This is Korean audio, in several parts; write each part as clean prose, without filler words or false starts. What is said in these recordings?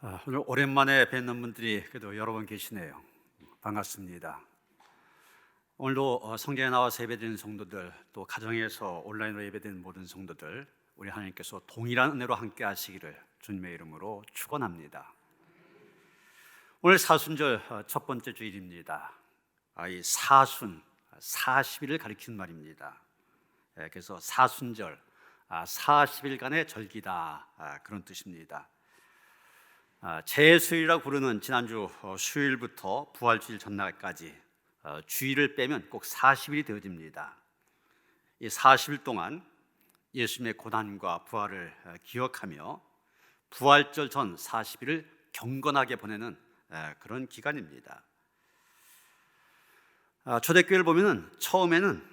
오늘 오랜만에 뵙는 분들이 그래도 여러 분 계시네요. 반갑습니다. 오늘도 성경에 나와서 예배드리는 성도들, 또 가정에서 온라인으로 예배드리는 모든 성도들, 우리 하나님께서 동일한 은혜로 함께 하시기를 주님의 이름으로 축원합니다. 오늘 사순절 첫 번째 주일입니다. 이 사순, 40일을 가리키는 말입니다. 그래서 사순절, 40일간의 절기다, 그런 뜻입니다. 제수일이라고 부르는 지난주 수요일부터 부활주일 전날까지 주일을 빼면 꼭 40일이 되어집니다. 이 40일 동안 예수님의 고난과 부활을 기억하며 부활절 전 40일을 경건하게 보내는 그런 기간입니다. 초대교회를 보면 처음에는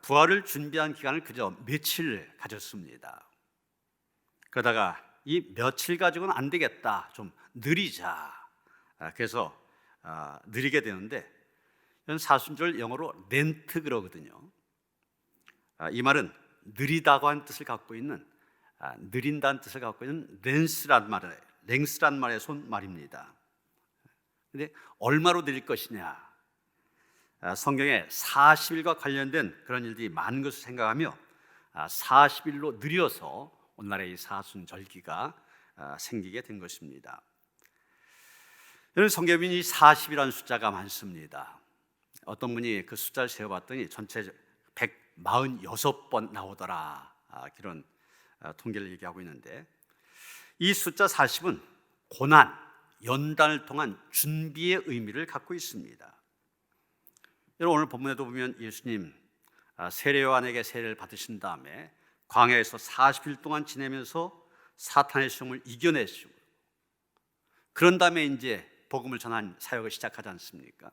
부활을 준비한 기간을 그저 며칠 가졌습니다. 그러다가 이 며칠 가지고는 안 되겠다, 좀 느리자. 그래서 느리게 되는데, 사순절 영어로 렌트 그러거든요. 이 말은 느리다고 하는 뜻을 갖고 있는, 느린다는 뜻을 갖고 있는 랭스란 말에서 온 말입니다. 근데 얼마로 느릴 것이냐? 성경에 40일과 관련된 그런 일들이 많은 것을 생각하며 40일로 느려서 오늘날의 이 사순절기가 생기게 된 것입니다. 여러분, 성경에 이 40이라는 숫자가 많습니다. 어떤 분이 그 숫자를 세어봤더니 전체 146번 나오더라, 그런 통계를 얘기하고 있는데, 이 숫자 40은 고난, 연단을 통한 준비의 의미를 갖고 있습니다. 여러분, 오늘 본문에도 보면 예수님 세례 요한에게 세례를 받으신 다음에 광야에서 40일 동안 지내면서 사탄의 시험을 이겨내시고, 그런 다음에 이제 복음을 전한 사역을 시작하지 않습니까?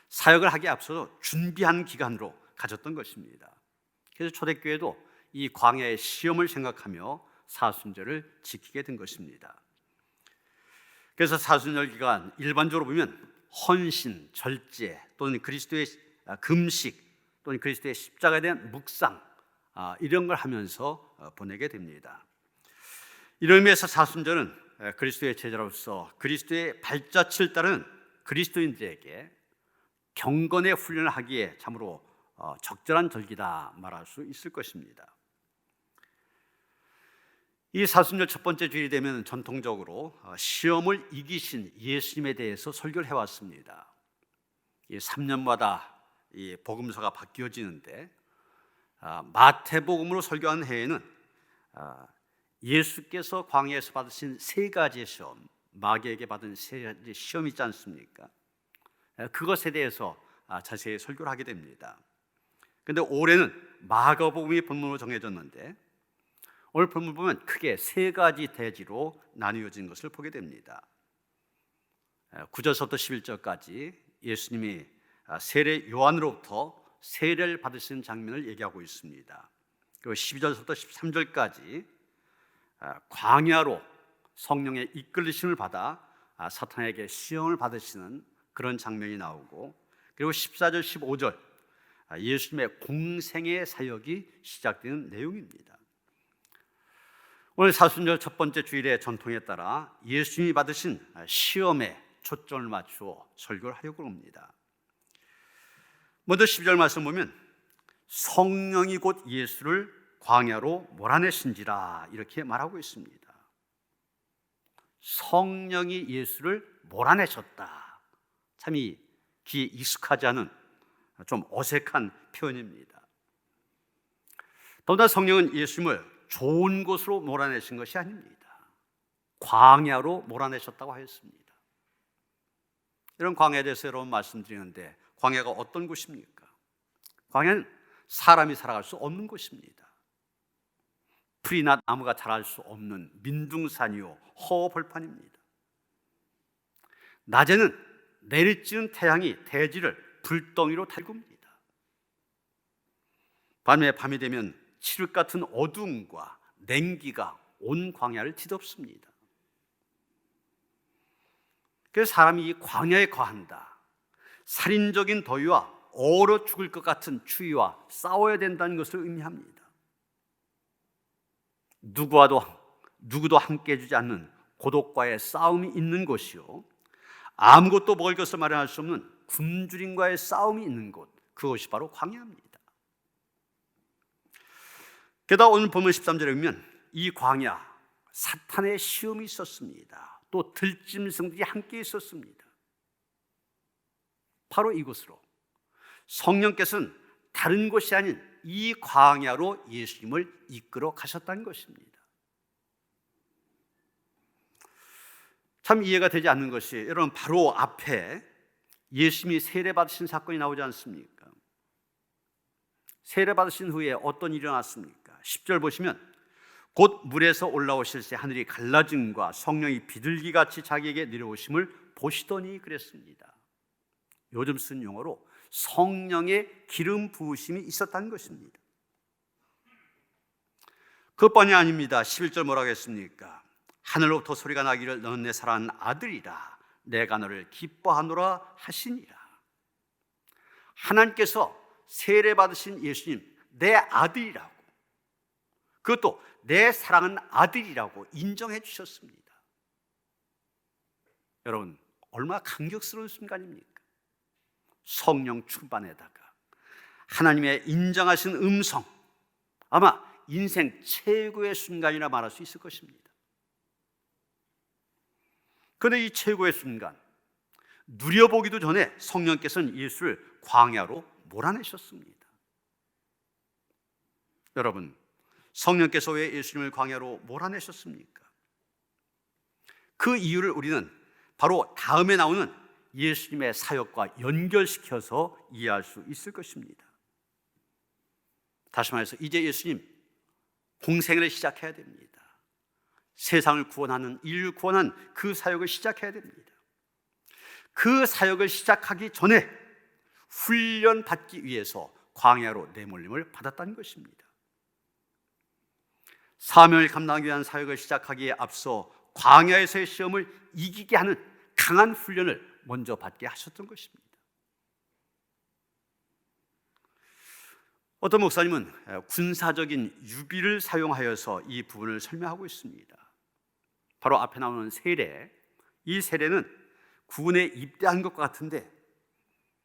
사역을 하기에 앞서서 준비한 기간으로 가졌던 것입니다. 그래서 초대교회도 이 광야의 시험을 생각하며 사순절을 지키게 된 것입니다. 그래서 사순절 기간 일반적으로 보면 헌신, 절제 또는 그리스도의 금식 또는 그리스도의 십자가에 대한 묵상, 이런 걸 하면서 보내게 됩니다. 이런 의미에서 사순절은 그리스도의 제자로서 그리스도의 발자취를 따르는 그리스도인들에게 경건의 훈련을 하기에 참으로 적절한 절기다 말할 수 있을 것입니다. 이 사순절 첫 번째 주일이 되면 전통적으로 시험을 이기신 예수님에 대해서 설교를 해왔습니다. 이 3년마다 이 복음서가 바뀌어지는데, 마태복음으로 설교한 해에는 예수께서 광야에서 받으신 세 가지의 시험, 마귀에게 받은 세 가지 시험이 있지 않습니까? 그것에 대해서 자세히 설교를 하게 됩니다. 그런데 올해는 마가복음이 본문으로 정해졌는데, 오늘 본문 보면 크게 세 가지 대지로 나뉘어진 것을 보게 됩니다. 9절부터 11절까지 예수님이 세례 요한으로부터 세례를 받으시는 장면을 얘기하고 있습니다. 그리고 12절부터 13절까지 광야로 성령의 이끌리심을 받아 사탄에게 시험을 받으시는 그런 장면이 나오고, 그리고 14절, 15절 예수님의 공생의 사역이 시작되는 내용입니다. 오늘 사순절 첫 번째 주일의 전통에 따라 예수님이 받으신 시험에 초점을 맞추어 설교를 하려고 합니다. 먼저 12절 말씀 보면 성령이 곧 예수를 광야로 몰아내신지라, 이렇게 말하고 있습니다. 성령이 예수를 몰아내셨다. 참 이 귀에 익숙하지 않은 좀 어색한 표현입니다. 더구나 성령은 예수님을 좋은 곳으로 몰아내신 것이 아닙니다. 광야로 몰아내셨다고 하였습니다. 이런 광야에 대해서 여러분 말씀드리는데, 광야가 어떤 곳입니까? 광야는 사람이 살아갈 수 없는 곳입니다. 풀이나 나무가 자랄 수 없는 민둥산이요 허벌판입니다. 낮에는 내리쬐는 태양이 대지를 불덩이로 달굽니다. 밤이 되면 칠흑 같은 어두움과 냉기가 온 광야를 뒤덮습니다. 그래서 사람이 이 광야에 거한다, 살인적인 더위와 얼어 죽을 것 같은 추위와 싸워야 된다는 것을 의미합니다. 누구도 함께 해주지 않는 고독과의 싸움이 있는 곳이요, 아무것도 먹을 것을 마련할 수 없는 굶주림과의 싸움이 있는 곳, 그것이 바로 광야입니다. 게다가 오늘 본문 13절에 보면 이 광야, 사탄의 시험이 있었습니다. 또 들짐승들이 함께 있었습니다. 바로 이곳으로 성령께서는 다른 곳이 아닌 이 광야로 예수님을 이끌어 가셨다는 것입니다. 참 이해가 되지 않는 것이, 여러분, 바로 앞에 예수님이 세례받으신 사건이 나오지 않습니까? 세례받으신 후에 어떤 일이 일어났습니까? 10절 보시면 곧 물에서 올라오실새 하늘이 갈라짐과 성령이 비둘기같이 자기에게 내려오심을 보시더니 그랬습니다. 요즘 쓴 용어로 성령의 기름 부으심이 있었다는 것입니다. 그것뿐이 아닙니다. 11절 뭐라고 했습니까? 하늘로부터 소리가 나기를 너는 내 사랑하는 아들이라, 내가 너를 기뻐하노라 하시니라. 하나님께서 세례받으신 예수님, 내 아들이라고, 그것도 내 사랑하는 아들이라고 인정해 주셨습니다. 여러분, 얼마나 감격스러운 순간입니까? 성령 충만에다가 하나님의 인정하신 음성, 아마 인생 최고의 순간이라 말할 수 있을 것입니다. 그런데 이 최고의 순간, 누려보기도 전에 성령께서는 예수를 광야로 몰아내셨습니다. 여러분, 성령께서 왜 예수님을 광야로 몰아내셨습니까? 그 이유를 우리는 바로 다음에 나오는 예수님의 사역과 연결시켜서 이해할 수 있을 것입니다. 다시 말해서 이제 예수님 공생애를 시작해야 됩니다. 세상을 구원하는, 인류를 구원하는 그 사역을 시작해야 됩니다. 그 사역을 시작하기 전에 훈련받기 위해서 광야로 내몰림을 받았다는 것입니다. 사명을 감당하기 위한 사역을 시작하기에 앞서 광야에서의 시험을 이기게 하는 강한 훈련을 먼저 받게 하셨던 것입니다. 어떤 목사님은 군사적인 유비를 사용하여서 이 부분을 설명하고 있습니다. 바로 앞에 나오는 세례, 이 세례는 군에 입대한 것과 같은데,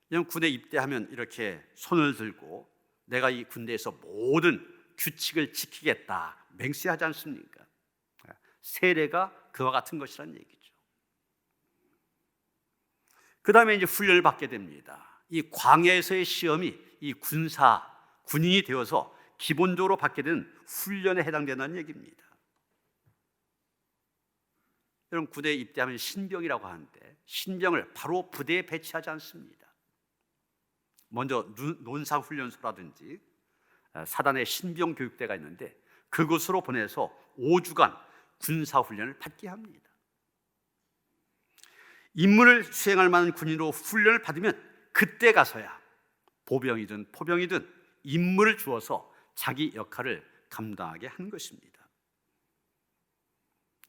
그냥 군에 입대하면 이렇게 손을 들고 내가 이 군대에서 모든 규칙을 지키겠다 맹세하지 않습니까? 세례가 그와 같은 것이라는 얘기죠. 그 다음에 이제 훈련을 받게 됩니다. 이 광야에서의 시험이 이 군인이 되어서 기본적으로 받게 되는 훈련에 해당된다는 얘기입니다. 여러분, 부대에 입대하면 신병이라고 하는데 신병을 바로 부대에 배치하지 않습니다. 먼저 논사훈련소라든지 사단의 신병 교육대가 있는데 그곳으로 보내서 5주간 군사훈련을 받게 합니다. 임무를 수행할 만한 군인으로 훈련을 받으면 그때 가서야 보병이든 포병이든 임무를 주어서 자기 역할을 감당하게 하는 것입니다.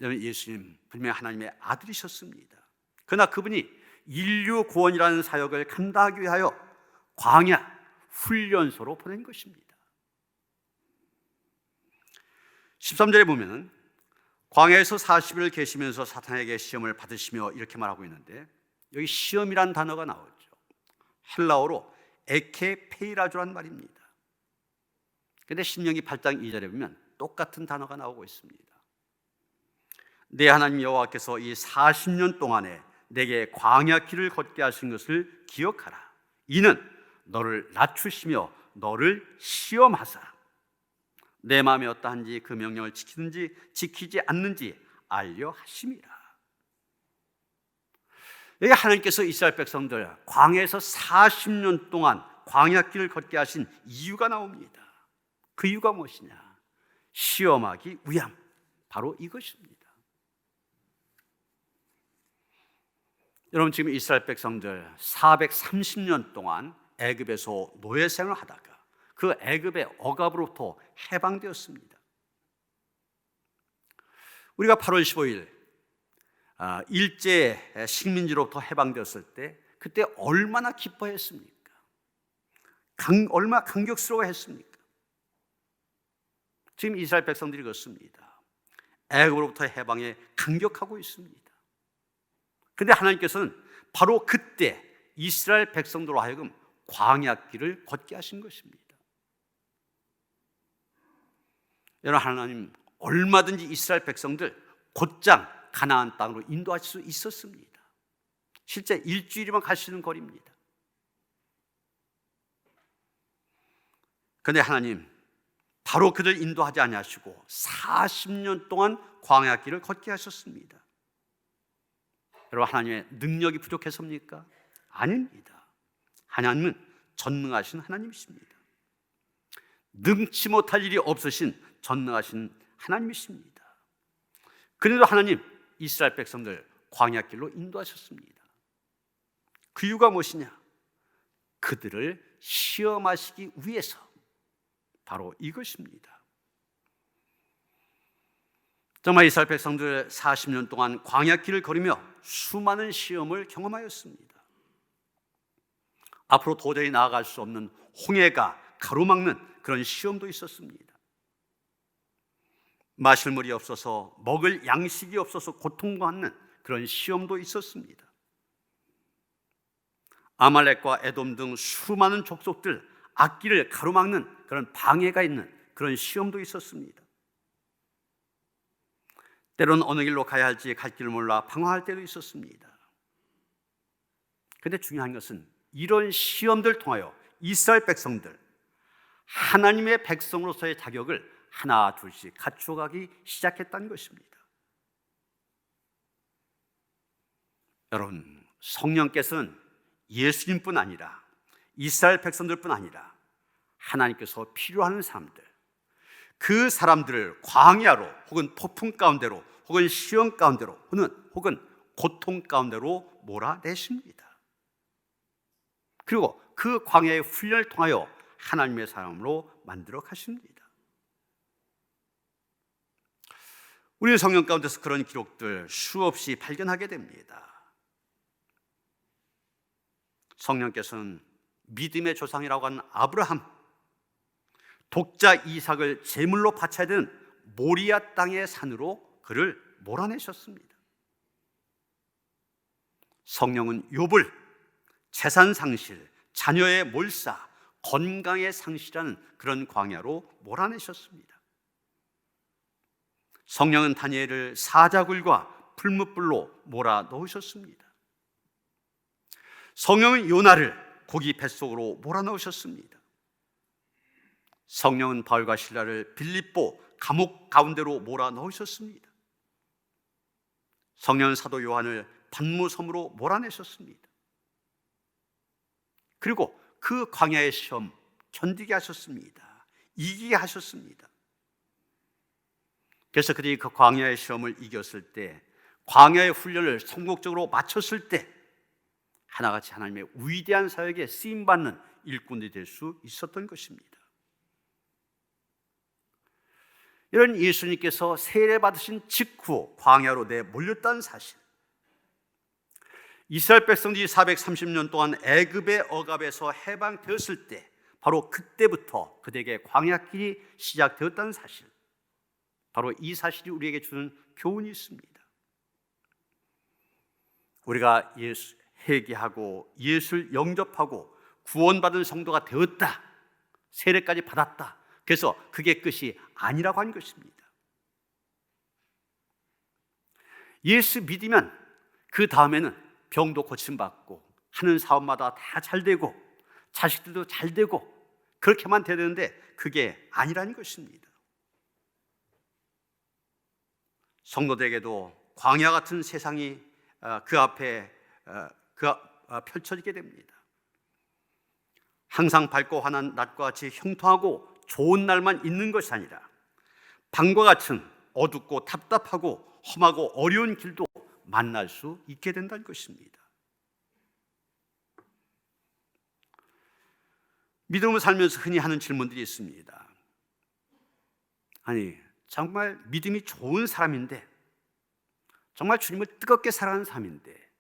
여러분, 예수님 분명히 하나님의 아들이셨습니다. 그러나 그분이 인류 구원이라는 사역을 감당하기 위하여 광야 훈련소로 보낸 것입니다. 13절에 보면 광야에서 40일을 계시면서 사탄에게 시험을 받으시며 이렇게 말하고 있는데, 여기 시험이란 단어가 나오죠. 헬라어로 에케페이라주란 말입니다. 그런데 신명기 8장 2절에 보면 똑같은 단어가 나오고 있습니다. 내 하나님 여호와께서 이 40년 동안에 내게 광야 길을 걷게 하신 것을 기억하라. 이는 너를 낮추시며 너를 시험하사 내 마음에 어떠한지 그 명령을 지키는지 지키지 않는지 알려 하심이라. 여기 하나님께서 이스라엘 백성들 광야에서 40년 동안 광야 길을 걷게 하신 이유가 나옵니다. 그 이유가 무엇이냐? 시험하기 위함, 바로 이것입니다. 여러분, 지금 이스라엘 백성들 430년 동안 애굽에서 노예 생활을 하다가 그 애굽의 억압으로부터 해방되었습니다. 우리가 8월 15일 일제 식민지로부터 해방되었을 때 그때 얼마나 기뻐했습니까? 얼마나 감격스러워했습니까? 지금 이스라엘 백성들이 그렇습니다. 애굽으로부터 해방에 감격하고 있습니다. 그런데 하나님께서는 바로 그때 이스라엘 백성들로 하여금 광야길을 걷게 하신 것입니다. 여러분, 하나님 얼마든지 이스라엘 백성들 곧장 가나안 땅으로 인도할 수 있었습니다. 실제 일주일이면 갈 수 있는 거리입니다. 그런데 하나님 바로 그들 인도하지 아니하시고 40년 동안 광야길을 걷게 하셨습니다. 여러분, 하나님의 능력이 부족해서입니까? 아닙니다. 하나님은 전능하신 하나님이십니다. 능치 못할 일이 없으신 전능하신 하나님이십니다. 그래도 하나님 이스라엘 백성들 광야길로 인도하셨습니다. 그 이유가 무엇이냐? 그들을 시험하시기 위해서. 바로 이것입니다. 정말 이스라엘 백성들 40년 동안 광야길을 걸으며 수많은 시험을 경험하였습니다. 앞으로 도저히 나아갈 수 없는 홍해가 가로막는 그런 시험도 있었습니다. 마실 물이 없어서, 먹을 양식이 없어서 고통받는 그런 시험도 있었습니다. 아말렉과 에돔 등 수많은 족속들 앞길을 가로막는 그런 방해가 있는 그런 시험도 있었습니다. 때로는 어느 길로 가야 할지 갈 길을 몰라 방황할 때도 있었습니다. 그런데 중요한 것은 이런 시험들 통하여 이스라엘 백성들, 하나님의 백성으로서의 자격을 하나 둘씩 갖춰가기 시작했다는 것입니다. 여러분, 성령께서는 예수님뿐 아니라 이스라엘 백성들뿐 아니라 하나님께서 필요한 사람들, 그 사람들을 광야로 혹은 폭풍 가운데로 혹은 시험 가운데로 혹은 고통 가운데로 몰아내십니다. 그리고 그 광야의 훈련을 통하여 하나님의 사람으로 만들어 가십니다. 우리 성경 가운데서 그런 기록들 수없이 발견하게 됩니다. 성령께서는 믿음의 조상이라고 하는 아브라함, 독자 이삭을 제물로 바쳐야 되는 모리아 땅의 산으로 그를 몰아내셨습니다. 성령은 욥을 재산 상실, 자녀의 몰사, 건강의 상실하는 그런 광야로 몰아내셨습니다. 성령은 다니엘을 사자굴과 풀무불로 몰아넣으셨습니다. 성령은 요나를 고기 뱃속으로 몰아넣으셨습니다. 성령은 바울과 실라를 빌립보 감옥 가운데로 몰아넣으셨습니다. 성령은 사도 요한을 반무섬으로 몰아내셨습니다. 그리고 그 광야의 시험 견디게 하셨습니다. 이기게 하셨습니다. 그래서 그들이 그 광야의 시험을 이겼을 때, 광야의 훈련을 성공적으로 마쳤을 때 하나같이 하나님의 위대한 사역에 쓰임받는 일꾼이 될 수 있었던 것입니다. 이런 예수님께서 세례받으신 직후 광야로 내몰렸다는 사실, 이스라엘 백성들이 430년 동안 애굽의 억압에서 해방되었을 때 바로 그때부터 그들에게 광야길이 시작되었다는 사실, 바로 이 사실이 우리에게 주는 교훈이 있습니다. 우리가 예수 회개하고 예수를 영접하고 구원받은 성도가 되었다, 세례까지 받았다, 그래서 그게 끝이 아니라고 한 것입니다. 예수 믿으면 그 다음에는 병도 고침받고 하는 사업마다 다 잘되고 자식들도 잘되고 그렇게만 돼야 되는데 그게 아니라는 것입니다. 성도들에게도 광야 같은 세상이 그 앞에 펼쳐지게 됩니다. 항상 밝고 환한 낮과 같이 형통하고 좋은 날만 있는 것이 아니라 밤과 같은 어둡고 답답하고 험하고 어려운 길도 만날 수 있게 된다는 것입니다. 믿음을 살면서 흔히 하는 질문들이 있습니다. 아니, 정말 믿음이 좋은 사람인데, 정말 주님을 뜨겁게 사랑하는 사람인데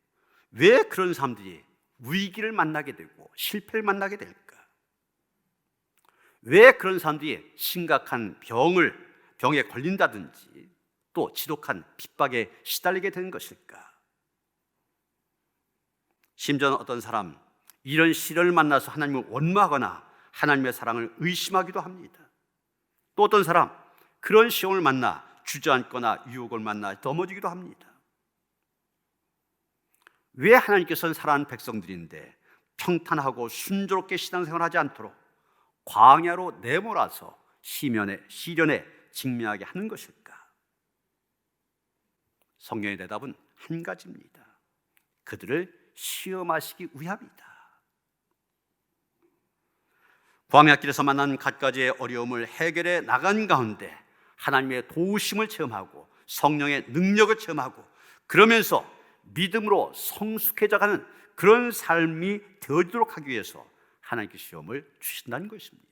왜 그런 사람들이 위기를 만나게 되고 실패를 만나게 될까? 왜 그런 사람들이 심각한 병에 걸린다든지 또 지독한 핍박에 시달리게 되는 것일까? 심지어 어떤 사람 이런 시련을 만나서 하나님을 원망하거나 하나님의 사랑을 의심하기도 합니다. 또 어떤 사람 그런 시험을 만나 주저앉거나 유혹을 만나 넘어지기도 합니다. 왜 하나님께서는 사랑하는 백성들인데 평탄하고 순조롭게 신앙생활하지 않도록 광야로 내몰아서 시련에 직면하게 하는 것일까? 성경의 대답은 한 가지입니다. 그들을 시험하시기 위함이다. 광야길에서 만난 갖가지의 어려움을 해결해 나간 가운데 하나님의 도우심을 체험하고 성령의 능력을 체험하고 그러면서 믿음으로 성숙해져가는 그런 삶이 되어지도록 하기 위해서 하나님께 시험을 주신다는 것입니다.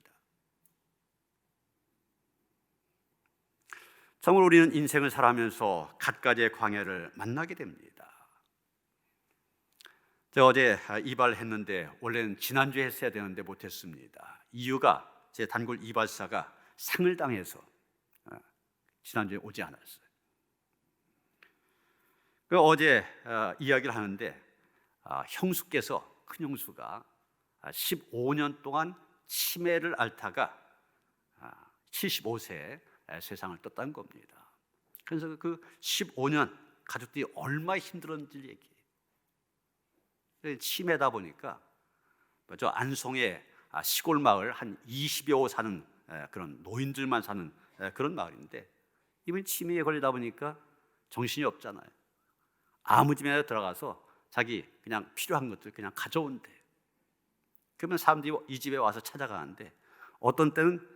정말 우리는 인생을 살아가면서 갖가지의 광야를 만나게 됩니다. 제가 어제 이발을 했는데 원래는 지난주에 했어야 되는데 못했습니다. 이유가 제 단골 이발사가 상을 당해서 지난주에 오지 않았어요. 어제 이야기를 하는데 형수께서, 큰 형수가 15년 동안 치매를 앓다가 75세에 세상을 떴다는 겁니다. 그래서 그 15년 가족들이 얼마나 힘들었는지 얘기해요. 치매다 보니까 저 안송의 시골 마을 한 20여 호 사는 그런 노인들만 사는 그런 마을인데 이분이 치매에 걸리다 보니까 정신이 없잖아요. 아무 집에나 들어가서 자기 그냥 필요한 것들 그냥 가져온대. 그러면 사람들이 이 집에 와서 찾아가는데 어떤 때는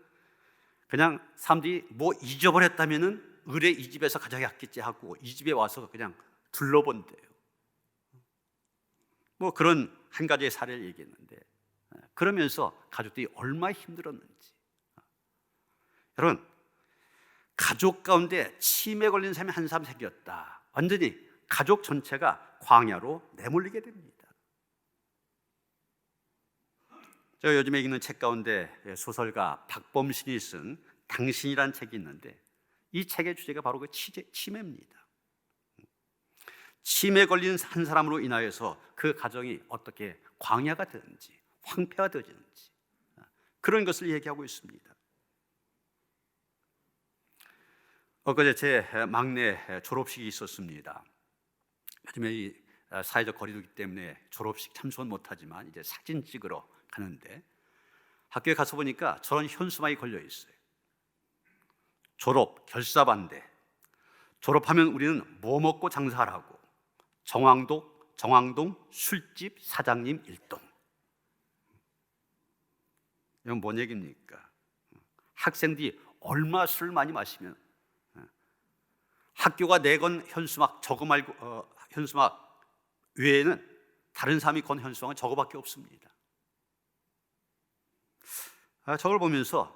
그냥 사람들이 뭐 잊어버렸다면은 의뢰 이 집에서 가져갔겠지 하고 이 집에 와서 그냥 둘러본대요. 뭐 그런 한 가지의 사례를 얘기했는데 그러면서 가족들이 얼마나 힘들었는지. 여러분, 가족 가운데 치매 걸린 사람이 한 사람 생겼다. 완전히 가족 전체가 광야로 내몰리게 됩니다. 제가 요즘에 읽는 책 가운데 소설가 박범신이 쓴 당신이란 책이 있는데 이 책의 주제가 바로 그 치매입니다. 치매 걸린 한 사람으로 인하여서 그 가정이 어떻게 광야가 되는지 황폐가 되어지는지 그런 것을 얘기하고 있습니다. 엊그제 제 막내 졸업식이 있었습니다. 요즘에 이 사회적 거리두기 때문에 졸업식 참석은 못하지만 이제 사진 찍으러 가는데 학교에 가서 보니까 저런 현수막이 걸려 있어요. 졸업 결사반대, 졸업하면 우리는 뭐 먹고 장사하라고, 정왕동 술집 사장님 일동. 이건 뭔 얘기입니까? 학생들이 얼마 술 많이 마시면 학교가 내건 현수막 저거 말고 현수막 외에는 다른 사람이 건 현수막은 저거밖에 없습니다. 저걸 보면서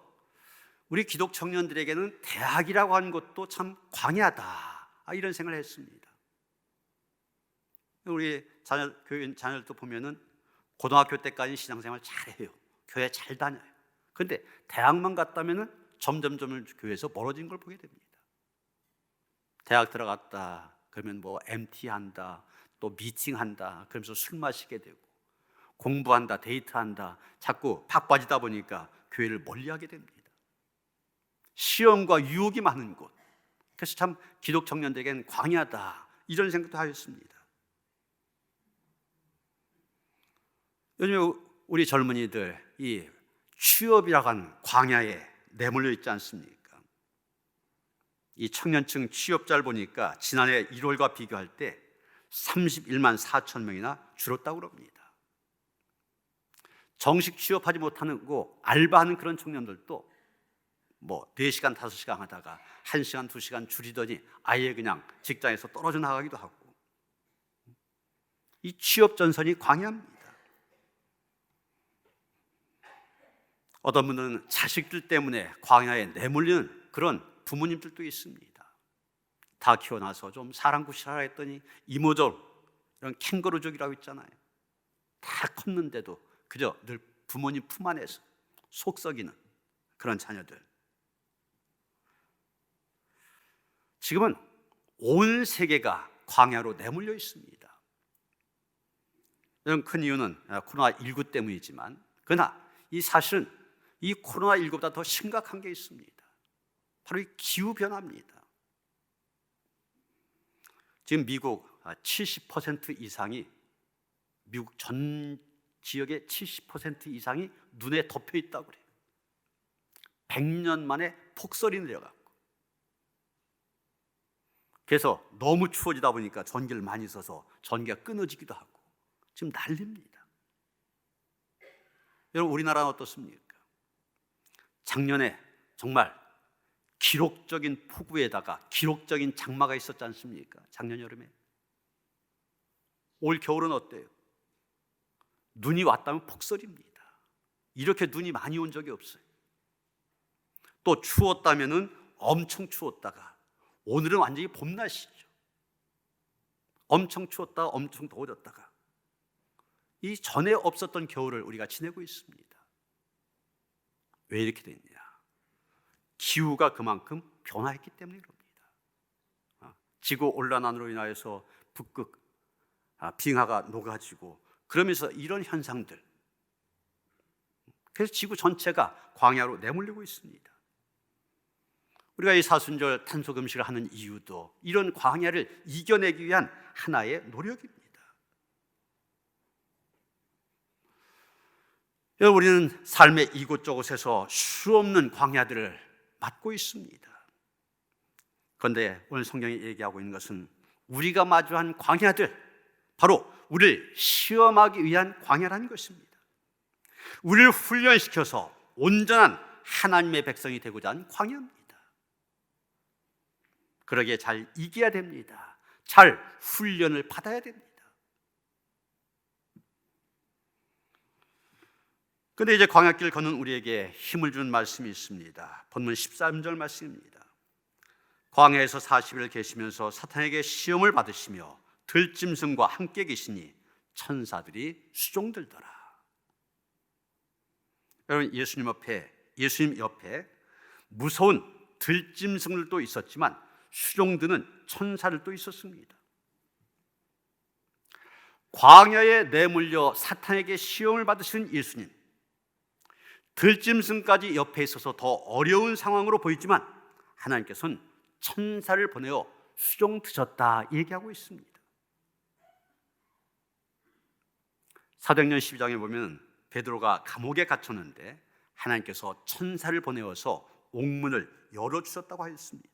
우리 기독 청년들에게는 대학이라고 하는 것도 참 광야다 이런 생각을 했습니다. 우리 교회 자녀들도 보면은 고등학교 때까지 신앙생활 잘해요. 교회 잘 다녀요. 그런데 대학만 갔다면은 점점점 교회에서 멀어진 걸 보게 됩니다. 대학 들어갔다 그러면 뭐 MT 한다, 또 미팅 한다, 그러면서 술 마시게 되고 공부한다, 데이트한다, 자꾸 바빠지다 보니까 교회를 멀리하게 됩니다. 시험과 유혹이 많은 곳. 그래서 참 기독 청년들에게는 광야다 이런 생각도 하였습니다. 요즘 우리 젊은이들 이 취업이라고 하는 광야에 내몰려 있지 않습니까? 이 청년층 취업자를 보니까 지난해 1월과 비교할 때 31만 4천 명이나 줄었다고 합니다. 정식 취업하지 못하는 알바하는 그런 청년들도 뭐 4시간, 5시간 하다가 1시간, 2시간 줄이더니 아예 그냥 직장에서 떨어져 나가기도 하고 이 취업 전선이 광야입니다. 어떤 분들은 자식들 때문에 광야에 내몰리는 그런 부모님들도 있습니다. 다 키워놔서 좀 사랑구실하라 했더니 이모족, 이런 캥거루족이라고 있잖아요. 다 컸는데도 그저 늘 부모님 품 안에서 속 썩이는 그런 자녀들. 지금은 온 세계가 광야로 내몰려 있습니다. 이런 큰 이유는 코로나19 때문이지만, 그러나 이 사실은 이 코로나19보다 더 심각한 게 있습니다. 바로 이 기후변화입니다. 지금 미국 70% 이상이, 미국 전 지역의 70% 이상이 눈에 덮여 있다고 그래요. 100년 만에 폭설이 내려갔고, 그래서 너무 추워지다 보니까 전기를 많이 써서 전기가 끊어지기도 하고 지금 난립니다. 여러분, 우리나라는 어떻습니까? 작년에 정말 기록적인 폭우에다가 기록적인 장마가 있었지 않습니까? 작년 여름에. 올 겨울은 어때요? 눈이 왔다면 폭설입니다. 이렇게 눈이 많이 온 적이 없어요. 또 추웠다면은 엄청 추웠다가 오늘은 완전히 봄 날씨죠. 엄청 추웠다가 엄청 더워졌다가 이 전에 없었던 겨울을 우리가 지내고 있습니다. 왜 이렇게 됐냐? 기후가 그만큼 변화했기 때문에 그럽니다. 지구온난화로 인하여서 북극 빙하가 녹아지고, 그러면서 이런 현상들, 그래서 지구 전체가 광야로 내몰리고 있습니다. 우리가 이 사순절 탄소 금식을 하는 이유도 이런 광야를 이겨내기 위한 하나의 노력입니다. 우리는 삶의 이곳저곳에서 수없는 광야들을 맞고 있습니다. 그런데 오늘 성경이 얘기하고 있는 것은 우리가 마주한 광야들, 바로 우리를 시험하기 위한 광야라는 것입니다. 우리를 훈련시켜서 온전한 하나님의 백성이 되고자 하는 광야입니다. 그러기에 잘 이겨야 됩니다. 잘 훈련을 받아야 됩니다. 그런데 이제 광야길 걷는 우리에게 힘을 준 말씀이 있습니다. 본문 13절 말씀입니다. 광야에서 40일 계시면서 사탄에게 시험을 받으시며 들짐승과 함께 계시니 천사들이 수종들더라. 여러분, 예수님 옆에 무서운 들짐승들도 있었지만 수종드는 천사들도 있었습니다. 광야에 내몰려 사탄에게 시험을 받으신 예수님, 들짐승까지 옆에 있어서 더 어려운 상황으로 보이지만 하나님께서는 천사를 보내어 수종드셨다 얘기하고 있습니다. 사도행전 12장에 보면 베드로가 감옥에 갇혔는데 하나님께서 천사를 보내어서 옥문을 열어주셨다고 하였습니다.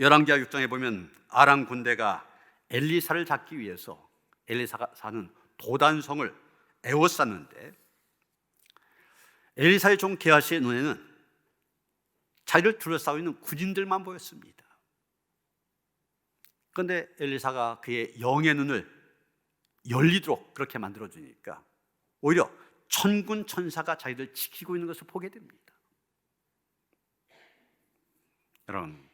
열왕기하 6장에 보면 아람 군대가 엘리사를 잡기 위해서 엘리사가 사는 도단성을 에워쌌는데 엘리사의 종 게하시의 눈에는 자기를 둘러싸고 있는 군인들만 보였습니다. 그런데 엘리사가 그의 영의 눈을 열리도록 그렇게 만들어주니까 오히려 천군 천사가 자기들 지키고 있는 것을 보게 됩니다. 여러분,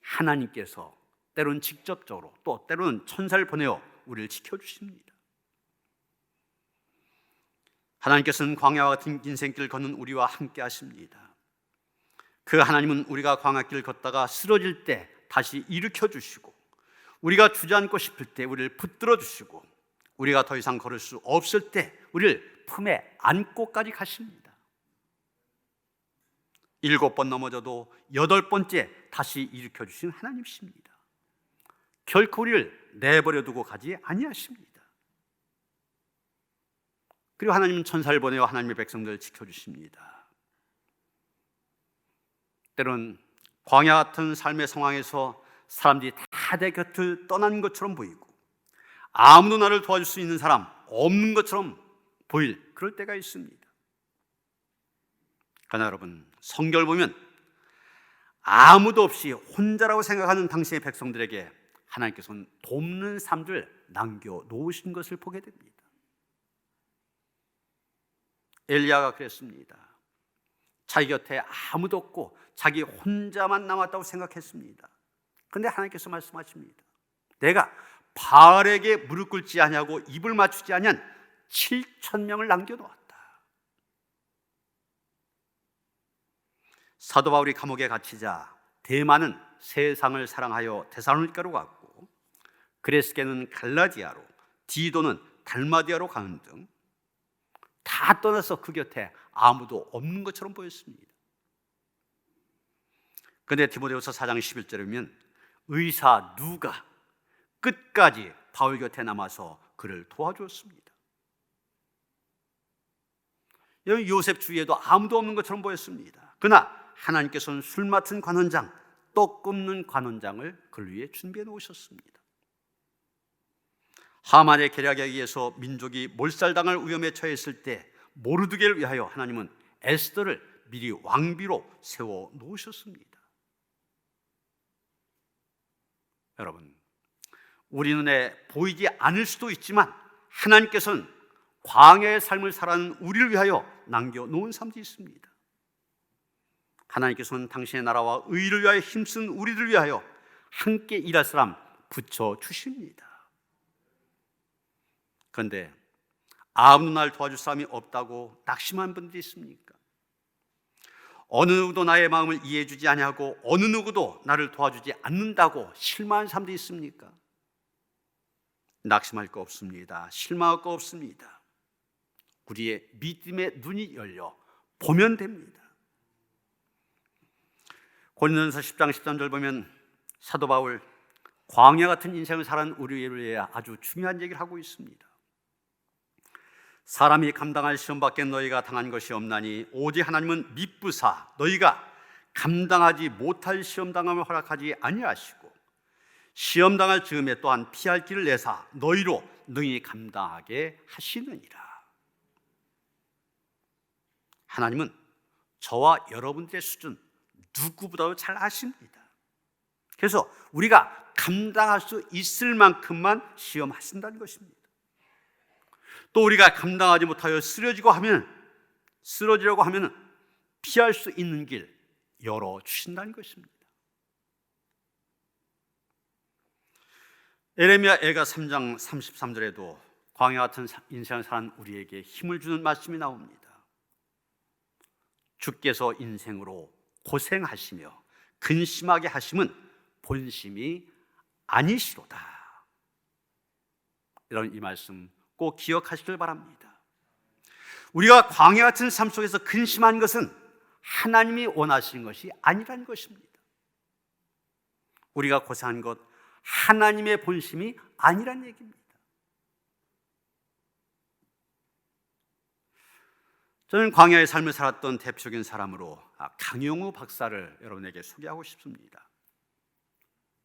하나님께서 때로는 직접적으로 또 때로는 천사를 보내어 우리를 지켜주십니다. 하나님께서는 광야와 같은 인생길을 걷는 우리와 함께 하십니다. 그 하나님은 우리가 광야길을 걷다가 쓰러질 때 다시 일으켜 주시고, 우리가 주저앉고 싶을 때 우리를 붙들어 주시고, 우리가 더 이상 걸을 수 없을 때 우리를 품에 안고까지 가십니다. 7번 넘어져도 8번째 다시 일으켜 주신 하나님이십니다. 결코 우리를 내버려 두고 가지 아니하십니다. 그리고 하나님은 천사를 보내어 하나님의 백성들을 지켜주십니다. 때론 광야 같은 삶의 상황에서 사람들이 다 내 곁을 떠난 것처럼 보이고 아무도 나를 도와줄 수 있는 사람 없는 것처럼 보일 그럴 때가 있습니다. 그러나 여러분, 성경을 보면 아무도 없이 혼자라고 생각하는 당신의 백성들에게 하나님께서는 돕는 삶을 남겨놓으신 것을 보게 됩니다. 엘리야가 그랬습니다. 자기 곁에 아무도 없고 자기 혼자만 남았다고 생각했습니다. 그런데 하나님께서 말씀하십니다. 내가 바알에게 무릎 꿇지 아니하고 입을 맞추지 아니한 7,000명을 남겨놓았다. 사도 바울이 감옥에 갇히자 대만은 세상을 사랑하여 데살로니가로 갔고, 그레스게는 갈라디아로, 디도는 달마디아로 가는 등 다 떠나서 그 곁에 아무도 없는 것처럼 보였습니다. 그런데 디모데후서 4장 11절에 보면 의사 누가 끝까지 바울 곁에 남아서 그를 도와주었습니다. 여기 요셉 주위에도 아무도 없는 것처럼 보였습니다. 그러나 하나님께서는 술 맡은 관원장, 떡 굽는 관원장을 그를 위해 준비해 놓으셨습니다. 하만의 계략에 의해서 민족이 몰살당할 위험에 처했을 때 모르드게를 위하여 하나님은 에스더를 미리 왕비로 세워 놓으셨습니다. 여러분, 우리 눈에 보이지 않을 수도 있지만 하나님께서는 광야의 삶을 살아가는 우리를 위하여 남겨놓은 삶도 있습니다. 하나님께서는 당신의 나라와 의를 위하여 힘쓴 우리들을 위하여 함께 일할 사람 붙여주십니다. 그런데 아무도 날 도와줄 사람이 없다고 낙심한 분들이 있습니까? 어느 누구도 나의 마음을 이해해 주지 아니하고 어느 누구도 나를 도와주지 않는다고 실망한 사람도 있습니까? 낙심할 거 없습니다. 실망할 거 없습니다. 우리의 믿음의 눈이 열려 보면 됩니다. 고린도전서 10장 13절 보면 사도 바울 광야 같은 인생을 살아온 우리를 위해 아주 중요한 얘기를 하고 있습니다. 사람이 감당할 시험 밖에 너희가 당한 것이 없나니 오직 하나님은 미쁘사 너희가 감당하지 못할 시험 당함을 허락하지 아니하시고 시험 당할 즈음에 또한 피할 길을 내사 너희로 능히 감당하게 하시느니라. 하나님은 저와 여러분들의 수준 누구보다도 잘 아십니다. 그래서 우리가 감당할 수 있을 만큼만 시험하신다는 것입니다. 또 우리가 감당하지 못하여 쓰러지려고 하면 피할 수 있는 길 열어주신다는 것입니다. 에레미야 애가 3장 33절에도 광야 같은 인생을 사는 우리에게 힘을 주는 말씀이 나옵니다. 주께서 인생으로 고생하시며 근심하게 하심은 본심이 아니시로다. 이런 이 말씀 꼭 기억하시길 바랍니다. 우리가 광야 같은 삶 속에서 근심한 것은 하나님이 원하시는 것이 아니라는 것입니다. 우리가 고생한 것 하나님의 본심이 아니라는 얘기입니다. 저는 광야의 삶을 살았던 대표적인 사람으로 강용우 박사를 여러분에게 소개하고 싶습니다.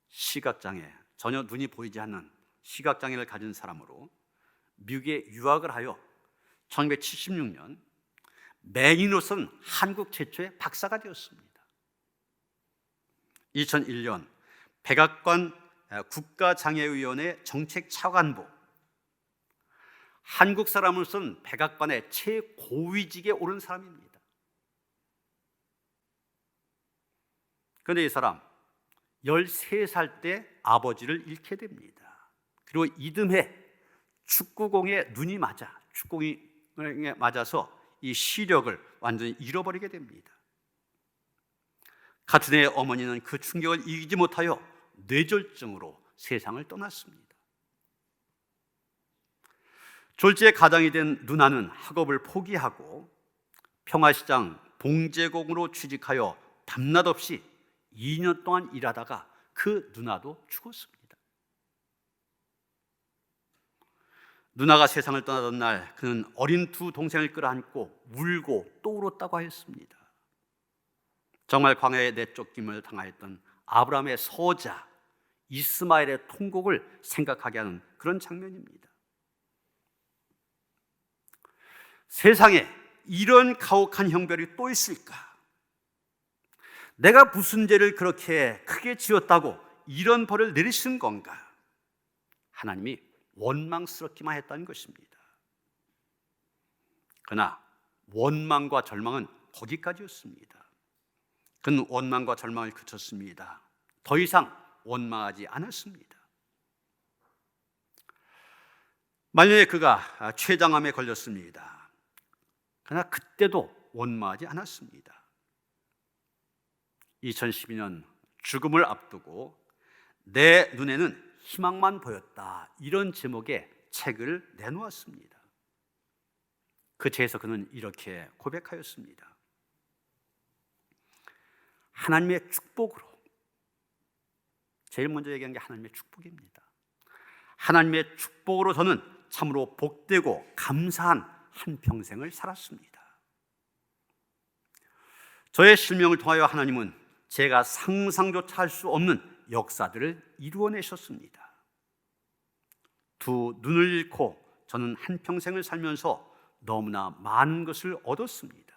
시각장애, 전혀 눈이 보이지 않는 시각장애를 가진 사람으로 미국에 유학을 하여 1976년 맹인으로서는 한국 최초의 박사가 되었습니다. 2001년 백악관 국가장애위원회 정책차관보, 한국 사람으로서는 백악관의 최고위직에 오른 사람입니다. 그런데 이 사람 13살 때 아버지를 잃게 됩니다. 그리고 이듬해 축구공에 눈이 맞아서 이 시력을 완전히 잃어버리게 됩니다. 같은 해에 어머니는 그 충격을 이기지 못하여 뇌졸중으로 세상을 떠났습니다. 졸지에 가장이 된 누나는 학업을 포기하고 평화시장 봉제공으로 취직하여 밤낮 없이 2년 동안 일하다가 그 누나도 죽었습니다. 누나가 세상을 떠나던 날 그는 어린 두 동생을 끌어안고 울고 또 울었다고 하였습니다. 정말 광야에 내쫓김을 당하였던 아브라함의 서자 이스마엘의 통곡을 생각하게 하는 그런 장면입니다. 세상에 이런 가혹한 형벌이 또 있을까? 내가 무슨 죄를 그렇게 크게 지었다고 이런 벌을 내리신 건가? 하나님이 원망스럽기만 했다는 것입니다. 그러나 원망과 절망은 거기까지였습니다. 그는 원망과 절망을 그쳤습니다. 더 이상 원망하지 않았습니다. 말년에 그가 췌장암에 걸렸습니다. 그러나 그때도 원망하지 않았습니다. 2012년 죽음을 앞두고 내 눈에는 희망만 보였다. 이런 제목의 책을 내놓았습니다. 그 책에서 그는 이렇게 고백하였습니다. 하나님의 축복으로, 제일 먼저 얘기한 게 하나님의 축복입니다. 하나님의 축복으로 저는 참으로 복되고 감사한 한평생을 살았습니다. 저의 실명을 통하여 하나님은 제가 상상조차 할 수 없는 역사들을 이루어내셨습니다. 두 눈을 잃고 저는 한평생을 살면서 너무나 많은 것을 얻었습니다.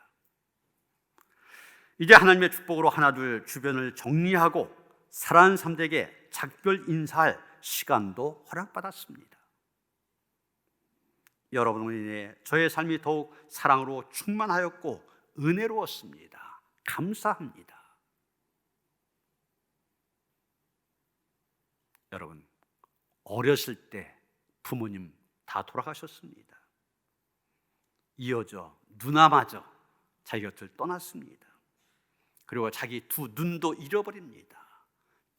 이제 하나님의 축복으로 하나둘 주변을 정리하고 사랑하는 사람들에게 작별 인사할 시간도 허락받았습니다. 여러분으로 인해 저의 삶이 더욱 사랑으로 충만하였고 은혜로웠습니다. 감사합니다. 여러분, 어렸을 때 부모님 다 돌아가셨습니다. 이어져 누나마저 자기 곁을 떠났습니다. 그리고 자기 두 눈도 잃어버립니다.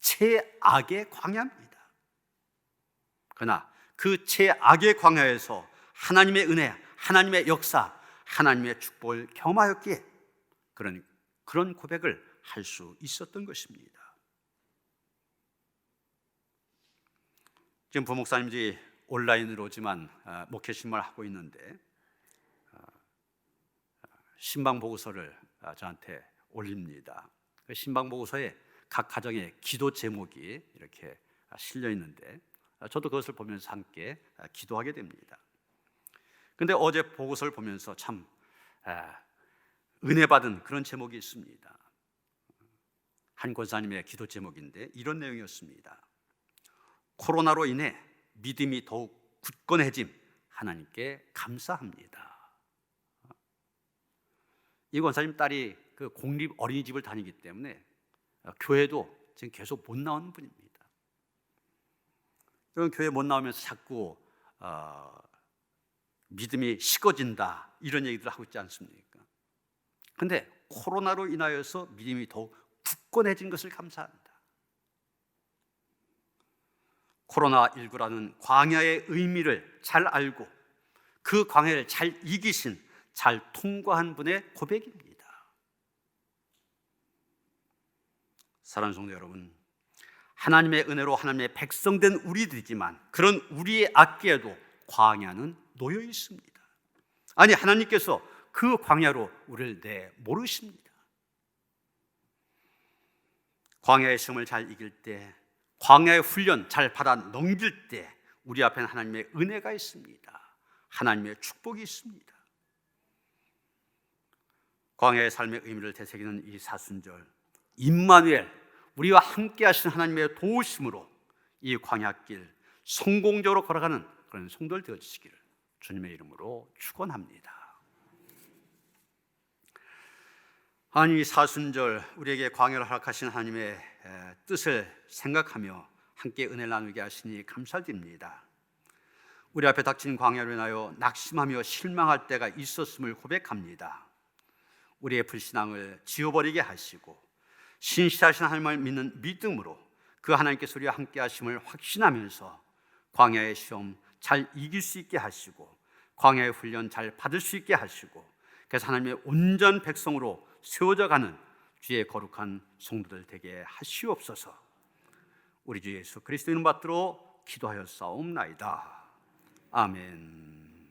최악의 광야입니다. 그러나 그 최악의 광야에서 하나님의 은혜, 하나님의 역사, 하나님의 축복을 경험하였기에 그런 고백을 할 수 있었던 것입니다. 지금 부목사님들이 온라인으로지만 목회 신방을 하고 있는데 신방 보고서를 저한테 올립니다. 그 신방 보고서에 각 가정의 기도 제목이 이렇게 실려 있는데 저도 그것을 보면서 함께 기도하게 됩니다. 그런데 어제 보고서를 보면서 참 은혜 받은 그런 제목이 있습니다. 한 권사님의 기도 제목인데 이런 내용이었습니다. 코로나로 인해 믿음이 더욱 굳건해짐 하나님께 감사합니다. 이 권사님 딸이 그 공립 어린이집을 다니기 때문에 교회도 지금 계속 못 나오는 분입니다. 그럼 교회 못 나오면서 자꾸 믿음이 식어진다 이런 얘기들을 하고 있지 않습니까? 그런데 코로나로 인하여서 믿음이 더욱 굳건해진 것을 감사합니다. 코로나19라는 광야의 의미를 잘 알고 그 광야를 잘 이기신, 잘 통과한 분의 고백입니다. 사랑하는 성도 여러분, 하나님의 은혜로 하나님의 백성된 우리들이지만 그런 우리의 앞에도 광야는 놓여 있습니다. 아니, 하나님께서 그 광야로 우리를 내모르십니다. 광야의 시험을 잘 이길 때, 광야의 훈련 잘 받아 넘길 때 우리 앞에는 하나님의 은혜가 있습니다. 하나님의 축복이 있습니다. 광야의 삶의 의미를 되새기는 이 사순절, 임마누엘, 우리와 함께 하신 하나님의 도우심으로 이 광야길 성공적으로 걸어가는 그런 성도들 되어주시기를 주님의 이름으로 축원합니다. 하나님, 이 사순절 우리에게 광야를 허락하신 하나님의 뜻을 생각하며 함께 은혜를 나누게 하시니 감사드립니다. 우리 앞에 닥친 광야로 인하여 낙심하며 실망할 때가 있었음을 고백합니다. 우리의 불신앙을 지워버리게 하시고 신실하신 하나님을 믿는 믿음으로 그 하나님께서 우리와 함께 하심을 확신하면서 광야의 시험 잘 이길 수 있게 하시고 광야의 훈련 잘 받을 수 있게 하시고 그래서 하나님의 온전 백성으로 세워져 가는 주의 거룩한 성도들 되게 하시옵소서. 우리 주 예수 그리스도 이름 받들어 기도하여 싸움나이다. 아멘.